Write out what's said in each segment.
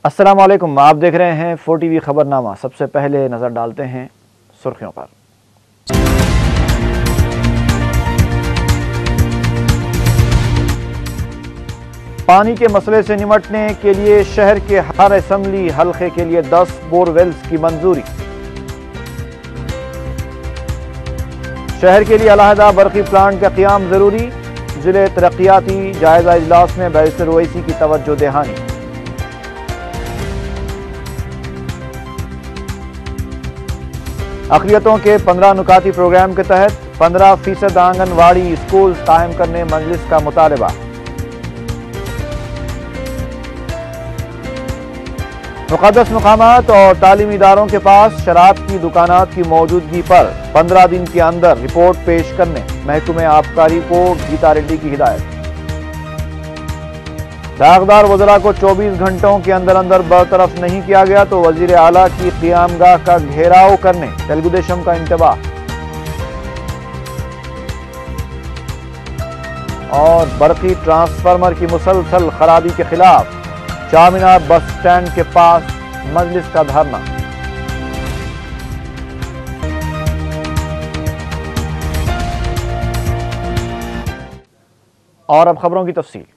السلام علیکم، آپ دیکھ رہے ہیں 4TV خبرنامہ۔ سب سے پہلے نظر ڈالتے ہیں سرخیوں پر۔ پانی کے مسئلے سے نمٹنے کے لیے شہر کے ہر اسمبلی حلقے کے لیے 10 بور ویلز کی منظوری۔ شہر کے لیے علیحدہ برقی پلانٹ کا قیام ضروری۔ ضلع ترقیاتی جائزہ اجلاس میں بیرسٹر اویسی کی توجہ دہانی۔ اقلیتوں کے 15 نکاتی پروگرام کے تحت 15% آنگن واڑی اسکول قائم کرنے مجلس کا مطالبہ۔ مقدس مقامات اور تعلیمی اداروں کے پاس شراب کی دکانات کی موجودگی پر 15 دن کے اندر رپورٹ پیش کرنے محکمہ آبکاری کو گیتا ریڈی کی ہدایت۔ داغدار وزراء کو 24 گھنٹوں کے اندر اندر برطرف نہیں کیا گیا تو وزیر اعلیٰ کی قیام گاہ کا گھیراؤ کرنے تلگو دیشم کا انتباہ۔ اور برقی ٹرانسفارمر کی مسلسل خرابی کے خلاف چارمینار بس سٹینڈ کے پاس مجلس کا دھرنا۔ اور اب خبروں کی تفصیل۔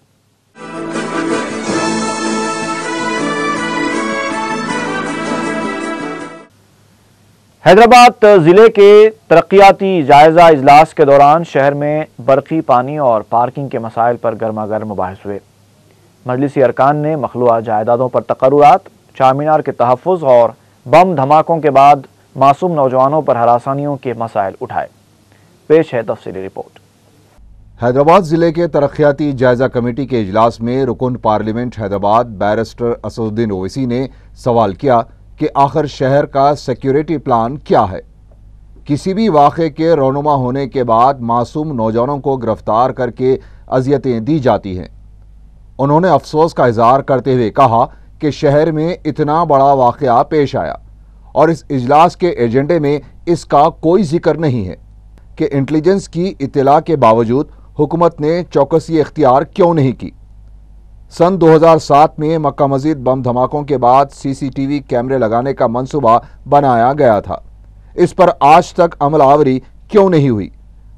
حیدرآباد ضلع کے ترقیاتی جائزہ اجلاس کے دوران شہر میں برقی، پانی اور پارکنگ کے مسائل پر گرما گرم مباحث ہوئے۔ مجلسی ارکان نے مخلوعہ جائیدادوں پر تقررات، چارمینار کے تحفظ اور بم دھماکوں کے بعد معصوم نوجوانوں پر ہراسانیوں کے مسائل اٹھائے۔ پیش ہے تفصیلی رپورٹ۔ حیدرآباد ضلع کے ترقیاتی جائزہ کمیٹی کے اجلاس میں رکن پارلیمنٹ حیدرآباد بیرسٹر اسدالدین اویسی نے سوال کیا کہ آخر شہر کا سیکیورٹی پلان کیا ہے۔ کسی بھی واقعے کے رونما ہونے کے بعد معصوم نوجوانوں کو گرفتار کر کے اذیتیں دی جاتی ہیں۔ انہوں نے افسوس کا اظہار کرتے ہوئے کہا کہ شہر میں اتنا بڑا واقعہ پیش آیا اور اس اجلاس کے ایجنڈے میں اس کا کوئی ذکر نہیں ہے کہ انٹیلیجنس کی اطلاع کے باوجود حکومت نے چوکسی اختیار کیوں نہیں کی۔ سن 2007 میں مکہ مسجد بم دھماکوں کے بعد CCTV کیمرے لگانے کا منصوبہ بنایا گیا تھا۔ اس پر آج تک عمل آوری کیوں نہیں ہوئی؟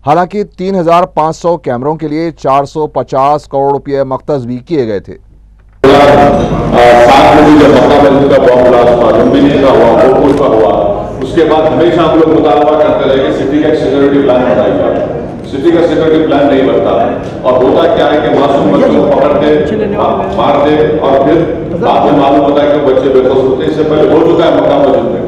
حالانکہ 3500 کیمروں کے لیے 450 کروڑ روپے مختص بھی کیے گئے تھے۔ 7 میں جب مکہ مسجد کا بم بلاسٹ ہوا، لمبینی کا ہوا، بھوپور کا ہوا، اس کے بعد ہمیشہ ہم لوگ مطالبہ کرتے رہے کہ سٹی کا سیکورٹی پلان بنایا جائے۔ سٹی کا سیکورٹی پلان نہیں بنتا اور ہوتا کیا ہے کہ معصوم بچوں کو پکڑتے، مار دے اور پھر بعد میں معلوم ہوتا ہے کہ بچے بے ہوش ہوتے ہیں۔ اس سے پہلے ہو چکا ہے مکہ مسجد میں۔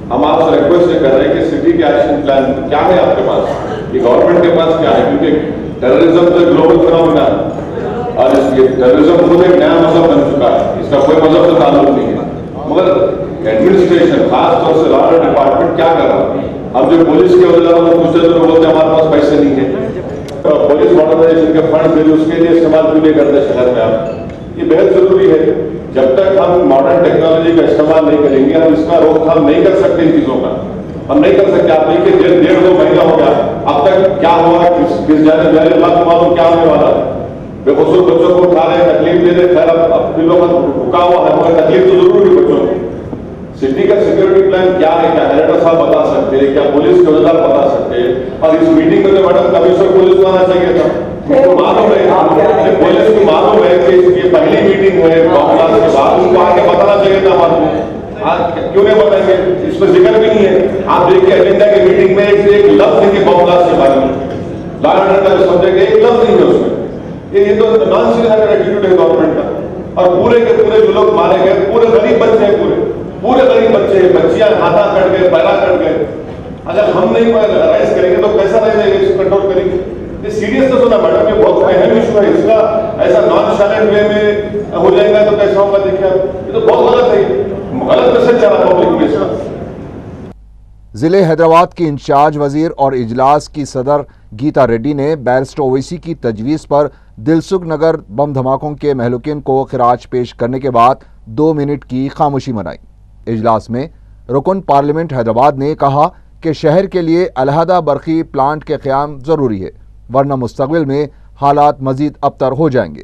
ہم آپ سے ریکویسٹ کر رہے ہیں کہ سٹی کے ایکشن پلان کیا ہے آپ کے پاس، یہ گورنمنٹ کے پاس کیا ہے، کیونکہ ٹیررزم تو گلوبل فنامنا ہے اور اس کے ٹیررزم خود ایک نیا مذہب بن چکا ہے، اس کا کوئی مذہب سے تعلق نہیں ہے۔ مگر ایڈمنسٹریشن خاص طور سے لا ڈپارٹمنٹ کیا کر رہا ہے؟ اب جو پولیس کے وزراء کو پوچھتے تو بولتے ہیں ہمارے پاس پیسے نہیں ہیں، پولیس ماڈرنائزیشن کے فنڈ بھی اس کے لیے استعمال کیوں نہیں کرتے شہر میں؟ آپ یہ بہت ضروری ہے۔ جب تک ہم ماڈرن ٹیکنالوجی کا استعمال نہیں کریں گے ہم اس کا روک تھام نہیں کر سکتے، ان چیزوں کا ہم نہیں کر سکتے۔ آپ دیکھیے 1.5-2 مہینہ ہو گیا، اب تک کیا ہوا، کس جانے جانے اللہ کو معلوم کیا ہونے والا ہے۔ بے قصور بچوں کو اٹھا رہے ہیں، تکلیف دے رہے، خیر اب دلوں کا رکا ہوا ہے مگر تکلیف تو ضرور ہے بچوں کو۔ سٹی کا سیکورٹی پلان کیا ہے، کیا ڈائریکٹر صاحب بتا سکتے ہیں، کیا پولیس کے وزراء بتا سکتے ہیں؟ اور اس میٹنگ میں تو میڈم کمشنر پولیس کو آنا چاہیے تھا۔ معلوم ہے پولیس کو معلوم ہے کہ یہ پہلی میٹنگ ہے معاملات کے بعد، ان کو آگے بتانا چاہیے تھا معلوم ہے، آج کیوں نہیں بتائیں گے؟ اس میں ذکر بھی نہیں ہے۔ آپ دیکھیے ایجنڈا کی میٹنگ میں ایک لفظ نہیں کہ معاملات کے بارے میں لا اینڈ آرڈر سمجھے گئے، ایک لفظ نہیں ہے اس میں۔ یہ تو نان سیریس ایٹیٹیوڈ ہے گورنمنٹ کا۔ اور پورے کے پورے جو لوگ مارے گئے پورے غریب بچے ہیں، پورے غریب بچے، بچیاں ہاتھا کٹ گئے، پیرا کٹ گئے۔ اگر ہم نہیں رائز کریں گے تو کیسا رہ جائے گا، اس کو کنٹرول کریں گے؟ یہ سیریسنس ہونا میڈم، یہ بہت اہم ایشو ہے، اس کا ایسا نان شائلنٹ وے میں ہو جائے گا تو کیسا ہوگا؟ دیکھیں یہ تو بہت غلط ہے، غلط میسج جا رہا پبلک میں اس کا۔ ضلع حیدرآباد کی انچارج وزیر اور اجلاس کی صدر گیتا ریڈی نے بیرسٹر اویسی کی تجویز پر دلسکھ نگر بم دھماکوں کے مہلوکین کو خراج پیش کرنے کے بعد 2 منٹ کی خاموشی منائی۔ اجلاس میں رکن پارلیمنٹ حیدرآباد نے کہا کہ شہر کے لیے علیحدہ برقی پلانٹ کے قیام ضروری ہے ورنہ مستقبل میں حالات مزید ابتر ہو جائیں گے۔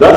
10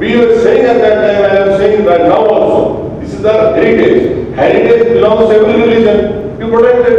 We were saying at that time, and I am saying that now also, this is our heritage. Heritage belongs to every religion. You protect it.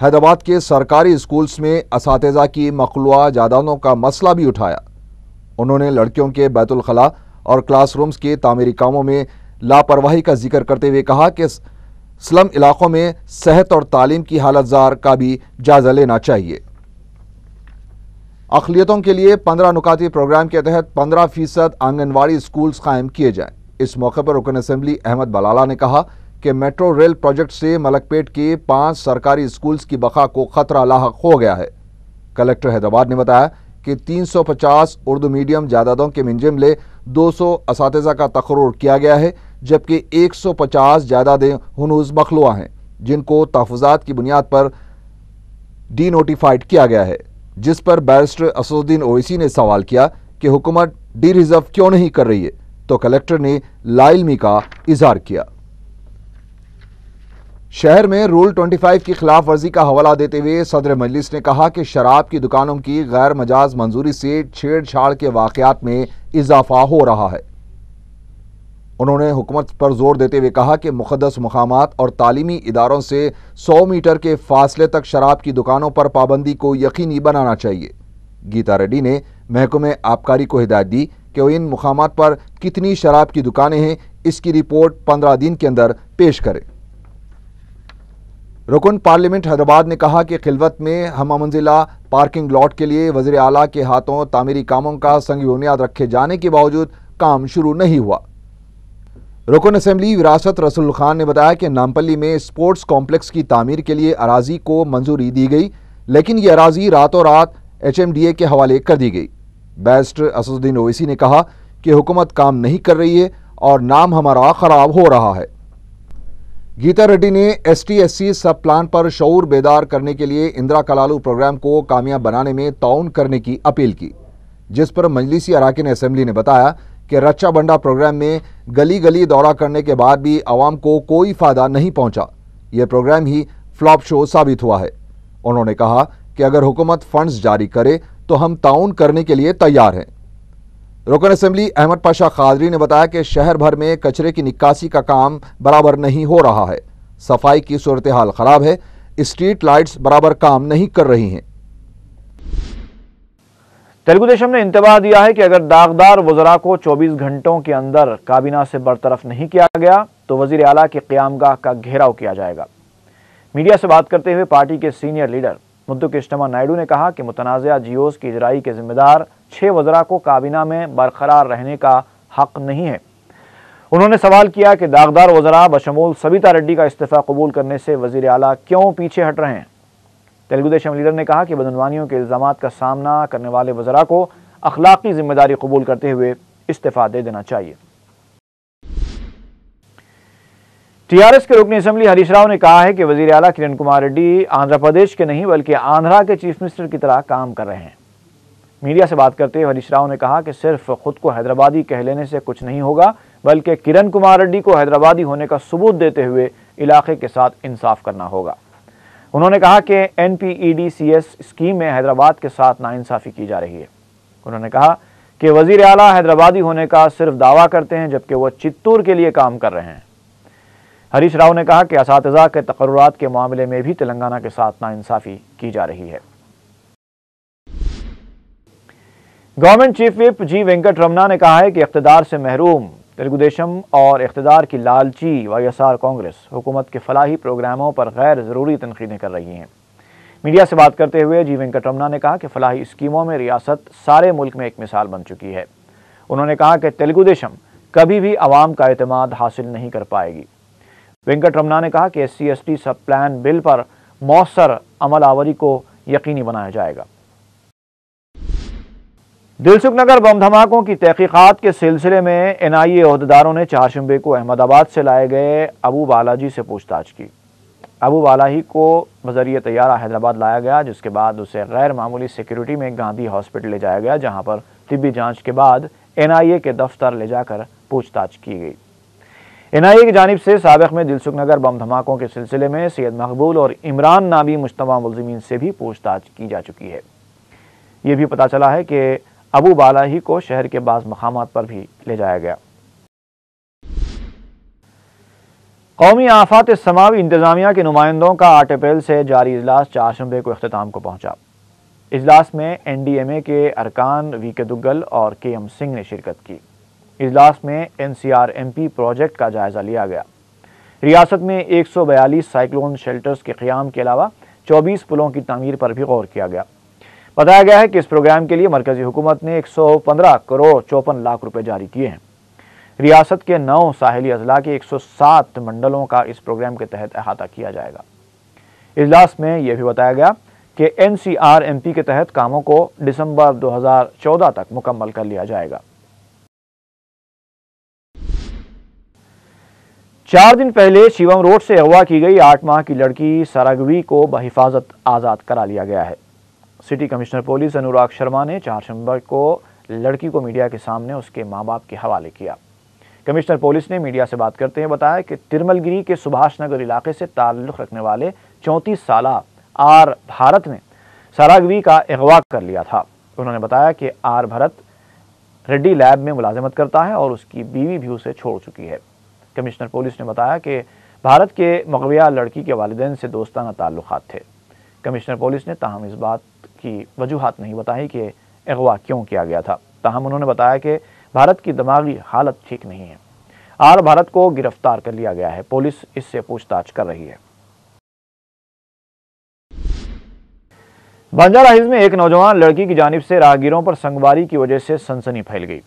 Hyderabad کے سرکاری سکولز میں اساتذہ کی مخلوعہ جائیدادوں کا مسئلہ بھی اٹھایا۔ انہوں نے لڑکیوں کے بیت الخلاء اور کلاس رومز کے تعمیری کاموں میں لاپرواہی کا ذکر کرتے ہوئے کہا کہ سلم علاقوں میں صحت اور تعلیم کی حالت زار کا بھی جائزہ لینا چاہیے۔ اقلیتوں کے لیے 15 نکاتی پروگرام کے تحت 15% آنگن واڑی سکولز قائم کیے جائیں۔ اس موقع پر رکن اسمبلی احمد بلالہ نے کہا کہ میٹرو ریل پروجیکٹ سے ملک پیٹ کے 5 سرکاری سکولز کی بقا کو خطرہ لاحق ہو گیا ہے۔ کلکٹر حیدرآباد نے بتایا کہ 350 اردو میڈیم جائیدادوں کے من جملے 200 اساتذہ کا تقرر کیا گیا ہے، جبکہ 150 جائیدادیں ہنوز مخلوعہ ہیں، جن کو تحفظات کی بنیاد پر ڈی نوٹیفائڈ کیا گیا ہے، جس پر بیرسٹر اسدالدین اویسی نے سوال کیا کہ حکومت ڈی ریزرو کیوں نہیں کر رہی ہے، تو کلکٹر نے لا علمی کا اظہار کیا۔ شہر میں رول 25 کی خلاف ورزی کا حوالہ دیتے ہوئے صدر مجلس نے کہا کہ شراب کی دکانوں کی غیر مجاز منظوری سے چھیڑ چھاڑ کے واقعات میں اضافہ ہو رہا ہے۔ انہوں نے حکومت پر زور دیتے ہوئے کہا کہ مقدس مقامات اور تعلیمی اداروں سے 100 میٹر کے فاصلے تک شراب کی دکانوں پر پابندی کو یقینی بنانا چاہیے۔ گیتا ریڈی نے محکمہ آبکاری کو ہدایت دی کہ وہ ان مقامات پر کتنی شراب کی دکانیں ہیں، اس کی رپورٹ 15 دن کے اندر پیش کرے۔ رکن پارلیمنٹ حیدرآباد نے کہا کہ خلوت میں ہم منزلہ پارکنگ لاٹ کے لیے وزیر اعلیٰ کے ہاتھوں تعمیری کاموں کا سنگ بنیاد رکھے جانے کے باوجود کام شروع نہیں ہوا۔ رکن اسمبلی وراثت رسول خان نے بتایا کہ نامپلی میں اسپورٹس کمپلیکس کی تعمیر کے لیے اراضی کو منظوری دی گئی، لیکن یہ اراضی راتوں رات HMDA کے حوالے کر دی گئی۔ بیرسٹر اسدالدین اویسی نے کہا کہ حکومت کام نہیں کر رہی ہے اور نام ہمارا خراب ہو رہا ہے۔ گیتا ریڈی نے ST/SC سب پلان پر شعور بیدار کرنے کے لیے اندرا کلالو پروگرام کو کامیاب بنانے میں تعاون کرنے کی اپیل کی، جس پر مجلسی اراکین اسمبلی نے بتایا کہ رچا بنڈا پروگرام میں گلی گلی دورہ کرنے کے بعد بھی عوام کو کوئی فائدہ نہیں پہنچا، یہ پروگرام ہی فلاپ شو ثابت ہوا ہے۔ انہوں نے کہا کہ اگر حکومت فنڈز جاری کرے تو ہم تعاون کرنے کے لیے تیار ہیں۔ رکن اسمبلی احمد پاشا قادری نے بتایا کہ شہر بھر میں کچرے کی نکاسی کا کام برابر نہیں ہو رہا ہے، صفائی کی صورتحال خراب ہے، اسٹریٹ لائٹس برابر کام نہیں کر رہی ہیں۔ تیلگو دیشم نے انتباہ دیا ہے کہ اگر داغدار وزراء کو 24 گھنٹوں کے اندر کابینہ سے برطرف نہیں کیا گیا تو وزیر اعلیٰ کی قیامگاہ کا گھیراؤ کیا جائے گا۔ میڈیا سے بات کرتے ہوئے پارٹی کے سینئر لیڈر مدو کرشنما نائیڈو نے کہا کہ متنازعہ جیوز کی اجرائی کے ذمہ دار 6 وزراء کو کابینہ میں برقرار رہنے کا حق نہیں ہے۔ انہوں نے سوال کیا کہ داغدار وزراء بشمول سبیتا ریڈی کا استعفیٰ قبول کرنے سے وزیر اعلیٰ کیوں پیچھے ہٹ رہے ہیں۔ تیلگو دیشم لیڈر نے کہا کہ بدعنوانیوں کے الزامات کا سامنا کرنے والے وزراء کو اخلاقی ذمہ داری قبول کرتے ہوئے استعفیٰ دے دینا چاہیے۔ TRS کے رکن اسمبلی ہریش راؤ نے کہا ہے کہ وزیر اعلیٰ کرن کمار ریڈی آندھرا پردیش کے نہیں بلکہ آندھرا کے چیف منسٹر کی طرح کام کر رہے ہیں۔ میڈیا سے بات کرتے ہوئے ہریش راؤ نے کہا کہ صرف خود کو حیدرآبادی کہہ لینے سے کچھ نہیں ہوگا، بلکہ کرن کمار ریڈی کو حیدرآبادی ہونے کا ثبوت دیتے ہوئے علاقے کے ساتھ انصاف کرنا ہوگا۔ انہوں نے کہا کہ NPEDCS اسکیم میں حیدرآباد کے ساتھ ناانصافی کی جا رہی ہے۔ انہوں نے کہا کہ وزیر اعلیٰ حیدرآبادی ہونے کا صرف دعویٰ کرتے ہیں جبکہ وہ چتور کے لیے کام کر رہے ہیں۔ ہریش راؤ نے کہا کہ اساتذہ کے تقررات کے معاملے میں بھی تلنگانہ کے ساتھ ناانصافی کی جا رہی ہے۔ گورنمنٹ چیف وپ جی وینکٹ رمنا نے کہا ہے کہ اقتدار سے محروم تیلگو دیشم اور اقتدار کی لالچی YSR کانگریس حکومت کے فلاحی پروگراموں پر غیر ضروری تنقیدیں کر رہی ہیں۔ میڈیا سے بات کرتے ہوئے جی وینکٹ رمنا نے کہا کہ فلاحی اسکیموں میں ریاست سارے ملک میں ایک مثال بن چکی ہے۔ انہوں نے کہا کہ تیلگو دیشم کبھی بھی عوام کا اعتماد حاصل نہیں کر پائے گی۔ وینکٹ رمنا نے کہا کہ SC/ST سب پلان بل پر مؤثر عمل آوری کو یقینی بنایا جائے گا۔ دلسکھ نگر بم دھماکوں کی تحقیقات کے سلسلے میں NIA عہدیداروں نے چہارشنبے کو احمد آباد سے لائے گئے ابو بالاجی سے پوچھ تاچھ کی۔ ابو بالاجی کو بذریعہ طیارہ حیدرآباد لایا گیا، جس کے بعد اسے غیر معمولی سیکیورٹی میں گاندھی ہاسپٹل لے جایا گیا، جہاں پر طبی جانچ کے بعد NIA کے دفتر لے جا کر پوچھ تاچھ کی گئی۔ NIA کی جانب سے سابق میں دلسکھ نگر بم دھماکوں کے سلسلے میں سید مقبول اور عمران نامی مجتمع ملزمین سے بھی پوچھ تاچھ کی جا چکی ہے۔ یہ بھی پتہ چلا ہے کہ ابو بالاجی کو شہر کے بعض مقامات پر بھی لے جایا گیا۔ قومی آفات سماوی انتظامیہ کے نمائندوں کا 8 اپریل سے جاری اجلاس چہارشنبے کو اختتام کو پہنچا۔ اجلاس میں NDMA کے ارکان VK دگل اور KM سنگھ نے شرکت کی۔ اجلاس میں NCRMP پروجیکٹ کا جائزہ لیا گیا۔ ریاست میں 142 سائیکلون شیلٹرز کے قیام کے علاوہ 24 پلوں کی تعمیر پر بھی غور کیا گیا۔ بتایا گیا ہے کہ اس پروگرام کے لیے مرکزی حکومت نے 115 کروڑ 54 لاکھ روپے جاری کیے ہیں۔ ریاست کے 9 ساحلی اضلاع کے 107 منڈلوں کا اس پروگرام کے تحت احاطہ کیا جائے گا۔ اجلاس میں یہ بھی بتایا گیا کہ NCRMP کے تحت کاموں کو دسمبر 2014 تک مکمل کر لیا جائے گا۔ 4 دن پہلے شیوم روڈ سے اغوا کی گئی 8 ماہ کی لڑکی ساراگوی کو بحفاظت آزاد کرا لیا گیا ہے۔ City commissioner police Anurag Sharma نے چہارشنبے کو لڑکی کو میڈیا کے سامنے اس کے ماں باپ کے حوالے کیا۔ کمشنر پولیس نے میڈیا سے بات کرتے ہوئے بتایا کہ ترمل گری کے سبھاش نگر علاقے سے تعلق رکھنے والے 34 سالہ آر بھارت نے ساراگوی کا اغوا کر لیا تھا۔ انہوں نے بتایا کہ آر بھارت ریڈی لیب میں ملازمت کرتا ہے اور اس کی بیوی بھی اسے چھوڑ چکی ہے۔ کمشنر پولیس نے بتایا کہ بھارت کے مغویہ لڑکی کے والدین سے دوستانہ تعلقات تھے۔ کمشنر پولیس نے تاہم اس بات کی وجوہات نہیں بتائی کہ اغوا کیوں کیا گیا تھا۔ تاہم انہوں نے بتایا کہ بھارت کی دماغی حالت ٹھیک نہیں ہے۔ آر بھارت کو گرفتار کر لیا گیا ہے۔ پولیس اس سے پوچھ تاچھ کر رہی ہے۔ بنجارہ ہلز میں ایک نوجوان لڑکی کی جانب سے راہگیروں پر سنگواری کی وجہ سے سنسنی پھیل گئی۔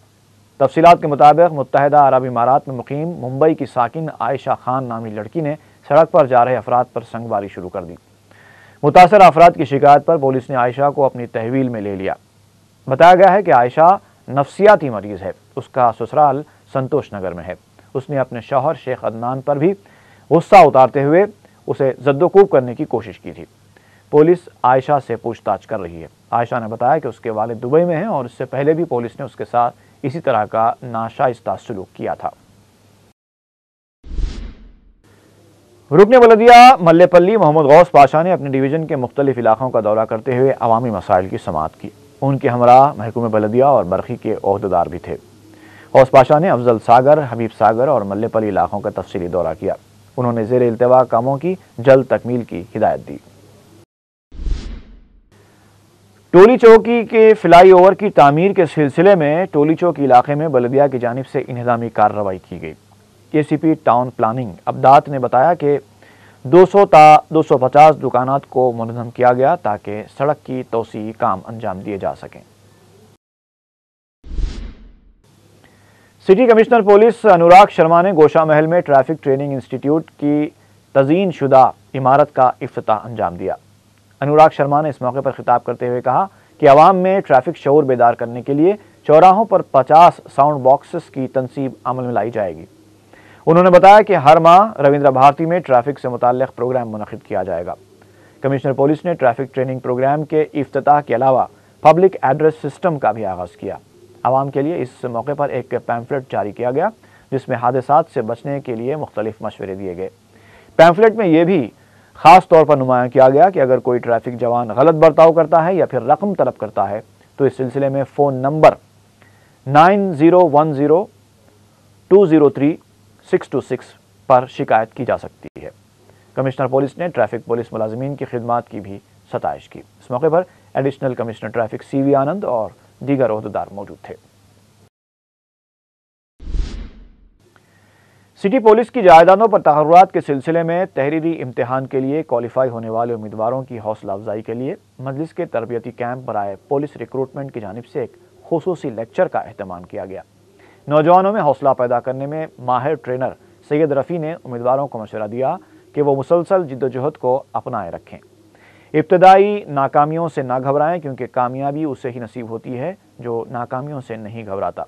تفصیلات کے مطابق متحدہ عرب امارات میں مقیم ممبئی کی ساکن عائشہ خان نامی لڑکی نے سڑک پر جا رہے افراد پر سنگواری شروع کر دی۔ متاثرہ افراد کی شکایت پر پولیس نے عائشہ کو اپنی تحویل میں لے لیا۔ بتایا گیا ہے کہ عائشہ نفسیاتی مریض ہے۔ اس کا سسرال سنتوش نگر میں ہے۔ اس نے اپنے شوہر شیخ عدنان پر بھی غصہ اتارتے ہوئے اسے زدوکوب کرنے کی کوشش کی تھی۔ پولیس عائشہ سے پوچھ تاچھ کر رہی ہے۔ عائشہ نے بتایا کہ اس کے والد دبئی میں ہیں اور اس سے پہلے بھی پولیس نے اس کے ساتھ اسی طرح کا ناشائستہ سلوک کیا تھا۔ رکن بلدیہ ملے پلی محمد غوث پاشا نے اپنے ڈویژن کے مختلف علاقوں کا دورہ کرتے ہوئے عوامی مسائل کی سماعت کی۔ ان کے ہمراہ محکمہ بلدیہ اور برقی کے عہدیدار بھی تھے۔ غوث پاشا نے افضل ساگر، حبیب ساگر اور ملے پلی علاقوں کا تفصیلی دورہ کیا۔ انہوں نے زیر التوا کاموں کی جلد تکمیل کی ہدایت دی۔ ٹولی چوکی کے فلائی اوور کی تعمیر کے سلسلے میں ٹولی چوکی علاقے میں بلدیہ کی جانب سے انہدامی کارروائی کی گئی۔ KCP ٹاؤن پلاننگ ابدات نے بتایا کہ 200 تا 250 دکانات کو منظم کیا گیا تاکہ سڑک کی توسیعی کام انجام دیے جا سکیں۔ City commissioner police Anurag Sharma نے گوشہ محل میں ٹریفک ٹریننگ انسٹیٹیوٹ کی تزئین شدہ عمارت کا افتتاح انجام دیا۔ انوراگ شرما نے اس موقع پر خطاب کرتے ہوئے کہا کہ عوام میں ٹریفک شعور بیدار کرنے کے لیے چوراہوں پر 50 ساؤنڈ باکسز کی تنصیب عمل میں لائی جائے گی۔ انہوں نے بتایا کہ ہر ماہ رویندر بھارتی میں ٹریفک سے متعلق پروگرام منعقد کیا جائے گا۔ کمشنر پولیس نے ٹریفک ٹریننگ پروگرام کے افتتاح کے علاوہ پبلک ایڈریس سسٹم کا بھی آغاز کیا۔ عوام کے لیے اس موقع پر ایک پیمفلٹ جاری کیا گیا جس میں حادثات سے بچنے کے لیے مختلف مشورے دیے گئے۔ پیمفلٹ میں یہ بھی خاص طور پر نمایاں کیا گیا کہ اگر کوئی ٹریفک جوان غلط برتاؤ کرتا ہے یا پھر رقم طلب کرتا ہے تو اس سلسلے میں فون نمبر 9010-203-626 پر شکایت کی جا سکتی ہے۔ کمشنر پولیس نے ٹریفک پولیس ملازمین کی خدمات کی بھی ستائش کی۔ اس موقع پر ایڈیشنل کمشنر ٹریفک CV آنند اور دیگر عہدیدار موجود تھے۔ سٹی پولیس کی جائیدادوں پر تقررات کے سلسلے میں تحریری امتحان کے لیے کوالیفائی ہونے والے امیدواروں کی حوصلہ افزائی کے لیے مجلس کے تربیتی کیمپ برائے پولیس ریکروٹمنٹ کی جانب سے ایک خصوصی لیکچر کا اہتمام کیا گیا۔ نوجوانوں میں حوصلہ پیدا کرنے میں ماہر ٹرینر سید رفیع نے امیدواروں کو مشورہ دیا کہ وہ مسلسل جدوجہد کو اپنائے رکھیں۔ ابتدائی ناکامیوں سے نہ گھبرائیں کیونکہ کامیابی اسے ہی نصیب ہوتی ہے جو ناکامیوں سے نہیں گھبراتا۔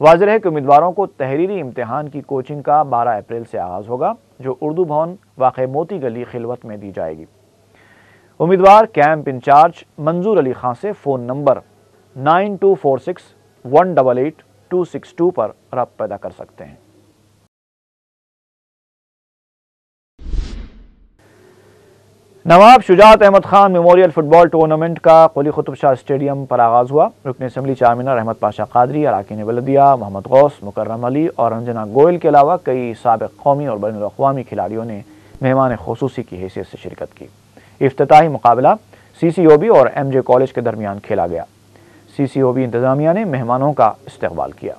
واضح ہے کہ امیدواروں کو تحریری امتحان کی کوچنگ کا 12 اپریل سے آغاز ہوگا جو اردو بھون واقع موتی گلی خلوت میں دی جائے گی۔ امیدوار کیمپ انچارج منظور علی خان سے فون نمبر 9246-188-262 پر رابطہ پیدا کر سکتے ہیں۔ نواب شجاعت احمد خان میموریل فٹ بال ٹورنامنٹ کا قلی قطب شاہ اسٹیڈیم پر آغاز ہوا۔ رکن اسمبلی چارمینر احمد پاشا قادری، اراکین بلدیہ محمد غوث، مکرم علی اور انجنا گوئل کے علاوہ کئی سابق قومی اور بین الاقوامی کھلاڑیوں نے مہمان خصوصی کی حیثیت سے شرکت کی۔ افتتاحی مقابلہ سی سی او بی اور ایم جے کالج کے درمیان کھیلا گیا۔ سی سی او بی انتظامیہ نے مہمانوں کا استقبال کیا۔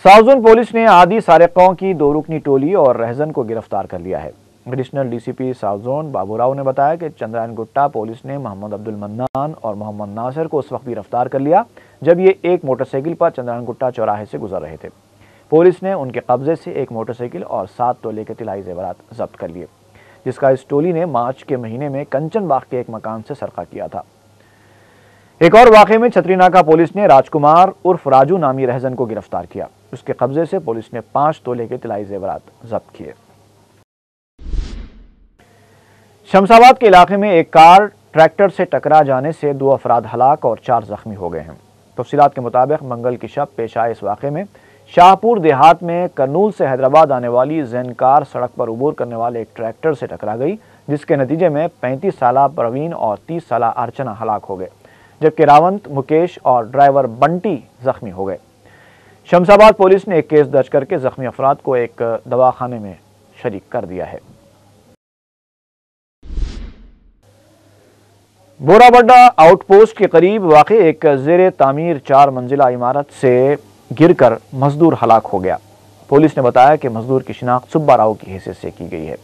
ساؤتھ زون پولیس نے عادی سارقوں کی 2 رکنی ٹولی اور رہزن کو گرفتار کر لیا ہے۔ ایڈیشنل ڈی سی پی ساؤتھ زون بابو راؤ نے بتایا کہ چندرائن گٹا پولیس نے محمد عبد المنان اور محمد ناصر کو اس وقت گرفتار کر لیا جب یہ ایک موٹر سائیکل پر چندرائن گٹا چوراہے سے گزر رہے تھے۔ پولیس نے ان کے قبضے سے ایک موٹر سائیکل اور 7 تولے کے طلائی زیورات ضبط کر لیے، جس کا اس ٹولی نے مارچ کے مہینے میں کنچن باغ کے ایک مکان سے سرقہ کیا تھا۔ ایک اور واقعے میں چھتری ناکہ پولیس نے راج کمار عرف راجو نامی رہزن کو گرفتار کیا۔ اس کے قبضے سے پولیس نے 5 تولے کے طلائی زیورات ضبط کیے۔ شمس آباد کے علاقے میں ایک کار ٹریکٹر سے ٹکرا جانے سے 2 افراد ہلاک اور 4 زخمی ہو گئے ہیں۔ تفصیلات کے مطابق منگل کی شب پیش آئے اس واقعے میں شاہ پور دیہات میں کرنول سے حیدرآباد آنے والی زین کار سڑک پر عبور کرنے والے ایک ٹریکٹر سے ٹکرا گئی، جس کے نتیجے میں 35 سالہ پروین اور 30 سالہ ارچنا ہلاک ہو گئے، جبکہ راونت، مکیش اور ڈرائیور بنٹی زخمی ہو گئے۔ شمس آباد پولیس نے ایک کیس درج کر کے زخمی افراد کو ایک دواخانے میں شریک کر دیا ہے۔ بورا بڈا آؤٹ پوسٹ کے قریب واقع ایک زیر تعمیر 4 منزلہ عمارت سے گر کر مزدور ہلاک ہو گیا۔ پولیس نے بتایا کہ مزدور کی شناخت سبا راؤ کی حیثیت سے کی گئی ہے۔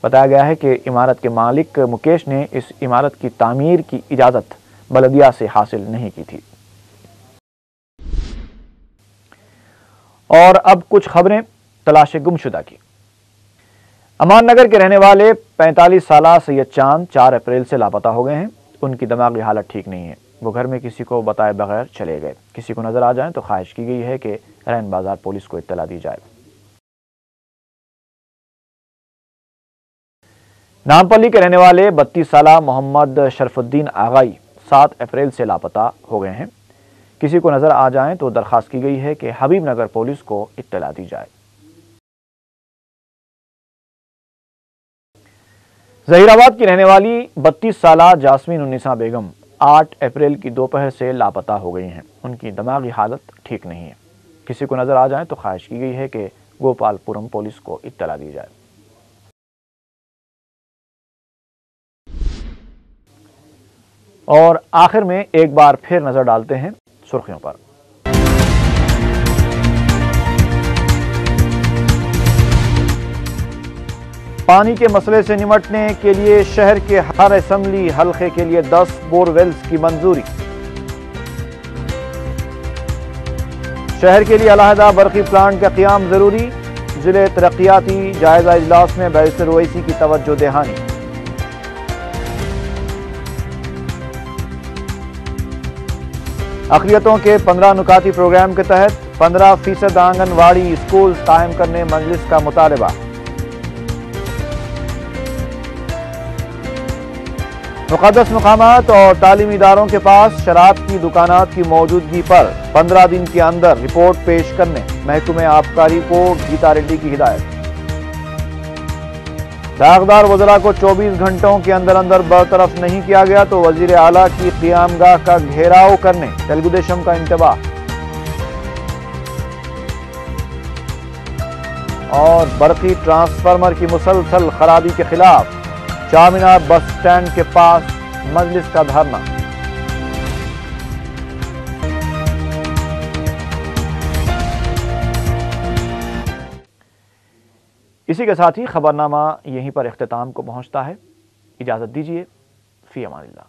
بتایا گیا ہے کہ عمارت کے مالک مکیش نے اس عمارت کی تعمیر کی اجازت بلدیہ سے حاصل نہیں کی تھی۔ اور اب کچھ خبریں تلاش گمشدہ کی۔ امان نگر کے رہنے والے 45 سالہ سید چاند 4 اپریل سے لاپتہ ہو گئے ہیں۔ ان کی دماغی حالت ٹھیک نہیں ہے۔ وہ گھر میں کسی کو بتائے بغیر چلے گئے۔ کسی کو نظر آ جائیں تو خواہش کی گئی ہے کہ رین بازار پولیس کو اطلاع دی جائے۔ نامپلی کے رہنے والے 32 سالہ محمد شرف الدین آغائی 7 اپریل سے لاپتہ ہو گئے ہیں۔ کسی کو نظر آ جائیں تو درخواست کی گئی ہے کہ حبیب نگر پولیس کو اطلاع دی جائے۔ ظہیر آباد کی رہنے والی 32 سالہ جاسمین النساء بیگم 8 اپریل کی دوپہر سے لاپتہ ہو گئی ہیں۔ ان کی دماغی حالت ٹھیک نہیں ہے۔ کسی کو نظر آ جائیں تو خواہش کی گئی ہے کہ گوپال پورم پولیس کو اطلاع دی جائے۔ اور آخر میں ایک بار پھر نظر ڈالتے ہیں سرخیوں پر۔ پانی کے مسئلے سے نمٹنے کے لیے شہر کے ہر اسمبلی حلقے کے لیے 10 بور ویلز کی منظوری۔ شہر کے لیے علیحدہ برقی پلانٹ کا قیام ضروری۔ ضلع ترقیاتی جائزہ اجلاس میں بیرسٹر اویسی کی توجہ دہانی۔ اقلیتوں کے 15 نکاتی پروگرام کے تحت 15% آنگن واڑی اسکول قائم کرنے مجلس کا مطالبہ۔ مقدس مقامات اور تعلیمی اداروں کے پاس شراب کی دکانات کی موجودگی پر 15 دن کے اندر رپورٹ پیش کرنے محکمہ آبکاری کو گیتا ریڈی کی ہدایت۔ داغدار وزراء کو 24 گھنٹوں کے اندر اندر برطرف نہیں کیا گیا تو وزیر اعلیٰ کی قیام گاہ کا گھیراؤ کرنے تلگو دیشم کا انتباہ۔ اور برقی ٹرانسفارمر کی مسلسل خرابی کے خلاف چارمینار بس سٹینڈ کے پاس مجلس کا دھرنا۔ اسی کے ساتھ ہی خبرنامہ یہیں پر اختتام کو پہنچتا ہے۔ اجازت دیجیے، فی امان اللہ۔